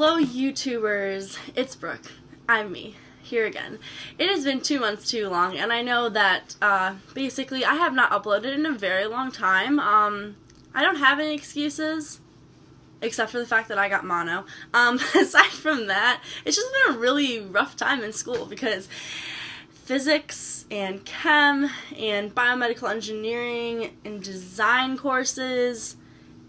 Hello YouTubers, it's Brooke. I'm me, here again. It has been 2 months too long, and I know that basically I have not uploaded in a very long time. I don't have any excuses, except for the fact that I got mono. Aside from that, it's just been a really rough time in school because physics and chem and biomedical engineering and design courses,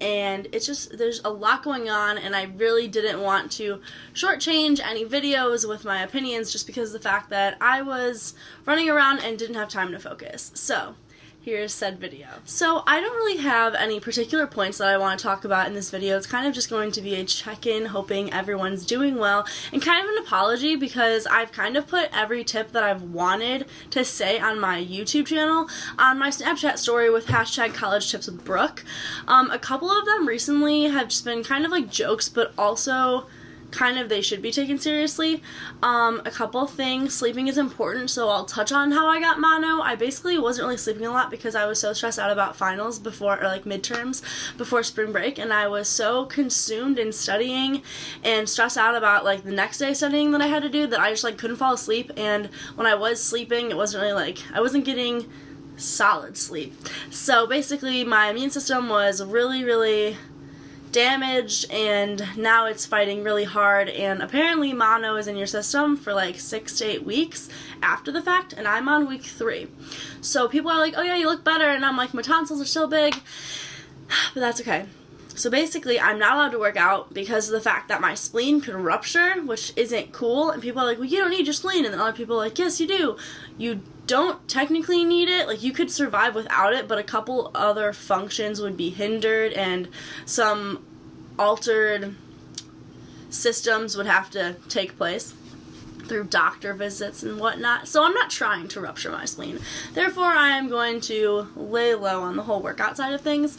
and it's just, there's a lot going on, and I really didn't want to shortchange any videos with my opinions just because of the fact that I was running around and didn't have time to focus. So here's said video. So I don't really have any particular points that I want to talk about in this video. It's kind of just going to be a check-in, hoping everyone's doing well, and kind of an apology because I've kind of put every tip that I've wanted to say on my YouTube channel on my Snapchat story with hashtag college tips with Brooke. A couple of them recently have just been kind of like jokes, but also kind of they should be taken seriously. A couple things, sleeping is important, so I'll touch on how I got mono. I basically wasn't really sleeping a lot because I was so stressed out about finals before, or like midterms before spring break, and I was so consumed in studying and stressed out about like the next day studying that I had to do that I just like couldn't fall asleep, and when I was sleeping it wasn't really like, I wasn't getting solid sleep. So basically my immune system was really damaged, and now it's fighting really hard, and apparently mono is in your system for like 6 to 8 weeks after the fact, and I'm on week 3. So people are like, oh yeah, you look better, and I'm like, my tonsils are still big, but that's okay. So basically I'm not allowed to work out because of the fact that my spleen could rupture, which isn't cool, and people are like, well, you don't need your spleen, and then other people are like, yes you do. You don't technically need it, like you could survive without it, but a couple other functions would be hindered and some altered systems would have to take place through doctor visits and whatnot. So I'm not trying to rupture my spleen. Therefore, I am going to lay low on the whole workout side of things.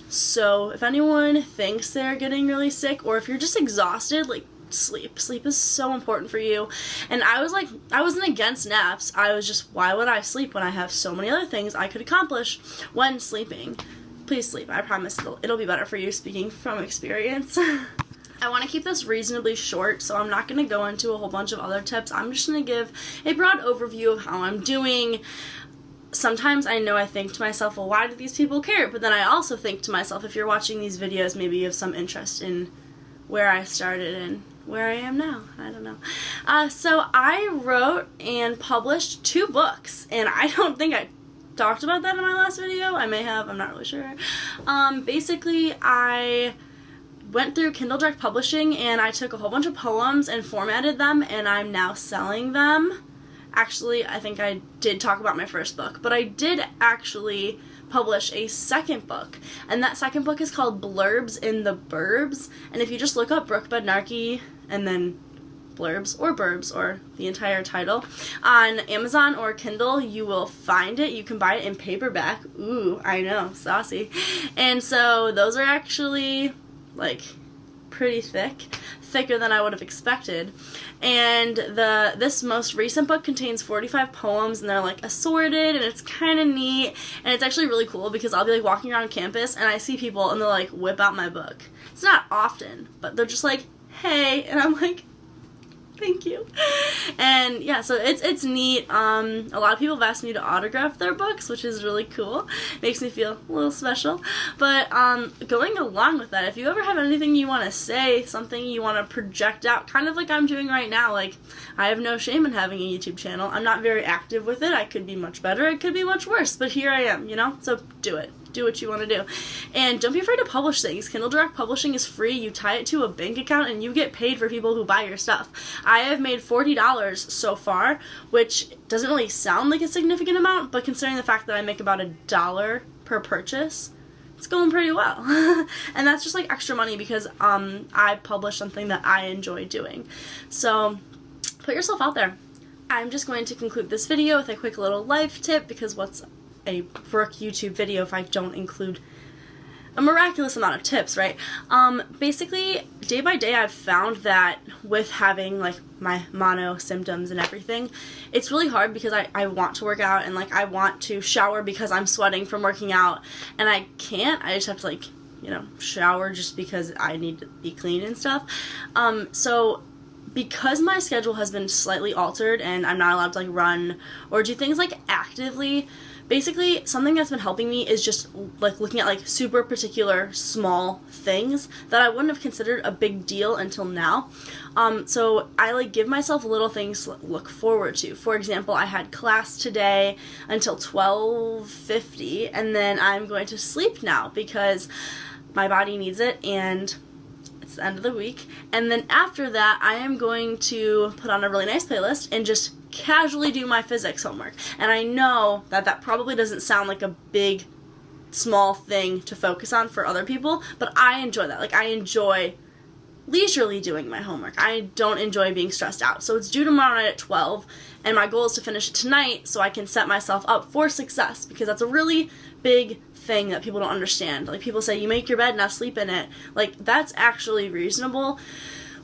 So if anyone thinks they're getting really sick, or if you're just exhausted, like sleep. Sleep is so important for you. And I was like, I wasn't against naps. I was just, why would I sleep when I have so many other things I could accomplish when sleeping? Please sleep. I promise it'll be better for you, speaking from experience. I want to keep this reasonably short, so I'm not going to go into a whole bunch of other tips. I'm just going to give a broad overview of how I'm doing. Sometimes I know I think to myself, well, why do these people care? But then I also think to myself, if you're watching these videos, maybe you have some interest in where I started and where I am now. I don't know. So I wrote and published 2 books, and I don't think I talked about that in my last video. I may have, I'm not really sure. Basically, I went through Kindle Direct Publishing, and I took a whole bunch of poems and formatted them, and I'm now selling them. Actually, I think I did talk about my first book, but I did actually publish a second book, and that second book is called Blurbs in the Burbs, and if you just look up Brooke Bednarki and then Blurbs or Burbs or the entire title on Amazon or Kindle, you will find it. You can buy it in paperback. Ooh, I know, saucy. And so those are actually like pretty thicker than I would have expected. And this most recent book contains 45 poems, and they're like assorted, and it's kind of neat, and it's actually really cool because I'll be like walking around campus and I see people and they'll like whip out my book. It's not often, but they're just like, hey, and I'm like, thank you. And yeah, so it's neat. A lot of people have asked me to autograph their books, which is really cool. Makes me feel a little special. But going along with that, if you ever have anything you want to say, something you want to project out, kind of like I'm doing right now, like I have no shame in having a YouTube channel. I'm not very active with it. I could be much better. It could be much worse, but here I am, you know? So do it. Do what you want to do. And don't be afraid to publish things. Kindle Direct Publishing is free. You tie it to a bank account and you get paid for people who buy your stuff. I have made $40 so far, which doesn't really sound like a significant amount, but considering the fact that I make about $1 per purchase, it's going pretty well. And that's just like extra money because I publish something that I enjoy doing. So put yourself out there. I'm just going to conclude this video with a quick little life tip, because what's a Brooke YouTube video if I don't include a miraculous amount of tips, right? Basically, day by day I've found that with having like my mono symptoms and everything, it's really hard because I want to work out and like I want to shower because I'm sweating from working out, and I can't. I just have to like shower just because I need to be clean and stuff. So because my schedule has been slightly altered and I'm not allowed to run or do things actively, basically something that's been helping me is just looking at super particular small things that I wouldn't have considered a big deal until now. So I give myself little things to look forward to. For example, I had class today until 12:50, and then I'm going to sleep now because my body needs it, and it's the end of the week. And then after that, I am going to put on a really nice playlist and just casually do my physics homework. And I know that probably doesn't sound like a big, small thing to focus on for other people, but I enjoy that. I enjoy leisurely doing my homework. I don't enjoy being stressed out. So it's due tomorrow night at 12, and my goal is to finish it tonight so I can set myself up for success, because that's a really big thing that people don't understand. People say, you make your bed, now sleep in it. That's actually reasonable.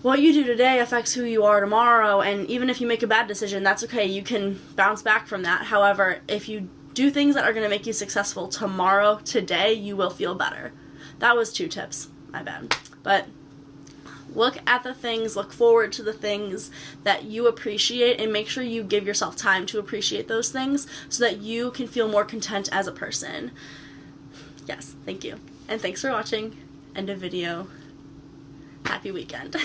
What you do today affects who you are tomorrow, and even if you make a bad decision, that's okay. You can bounce back from that. However, if you do things that are going to make you successful tomorrow, today, you will feel better. That was 2 tips. My bad. But look at the things, look forward to the things that you appreciate, and make sure you give yourself time to appreciate those things so that you can feel more content as a person. Yes, thank you. And thanks for watching. End of video. Happy weekend.